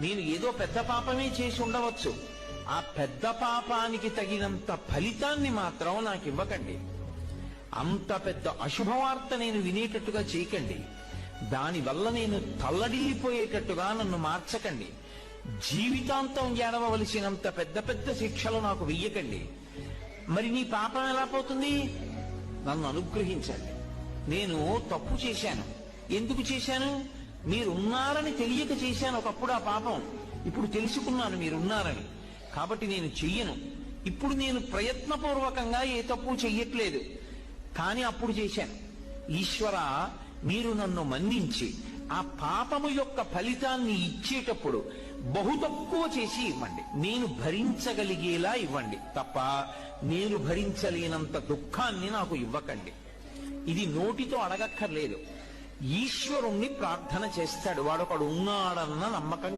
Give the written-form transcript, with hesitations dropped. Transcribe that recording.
నేను ఏదో పెద్ద పాపమే చేసి ఉండవచ్చు, ఆ పెద్ద పాపానికి తగినంత ఫలితాన్ని మాత్రం నాకు ఇవ్వకండి. అంత పెద్ద అశుభవార్త నేను వినేటట్టుగా చేయకండి. దానివల్ల నేను తల్లడిల్లిపోయేటట్టుగా నన్ను మార్చకండి. జీవితాంతం ఏడవలసినంత పెద్ద పెద్ద శిక్షలు నాకు వెయ్యకండి. మరి నీ పాపం ఎలా పోతుంది? నన్ను అనుగ్రహించండి. నేను తప్పు చేశాను. ఎందుకు చేశాను? మీరున్నారని తెలియక చేశాను ఒకప్పుడు ఆ పాపం. ఇప్పుడు తెలుసుకున్నాను మీరున్నారని, కాబట్టి నేను చెయ్యను. ఇప్పుడు నేను ప్రయత్నపూర్వకంగా ఏ తప్పు చెయ్యట్లేదు, కానీ అప్పుడు చేశాను. ఈశ్వర, మీరు నన్ను మన్నించి ఆ పాపము యొక్క ఫలితాన్ని ఇచ్చేటప్పుడు బహు తక్కువ చేసి ఇవ్వండి. నేను భరించగలిగేలా ఇవ్వండి తప్ప నేను భరించలేనంత దుఃఖాన్ని నాకు ఇవ్వకండి. ఇది నోటితో అడగక్కర్లేదు. ఈశ్వరుణ్ణి ప్రార్థన చేస్తాడు. వాడొకడు ఉన్నాడన్న నమ్మకం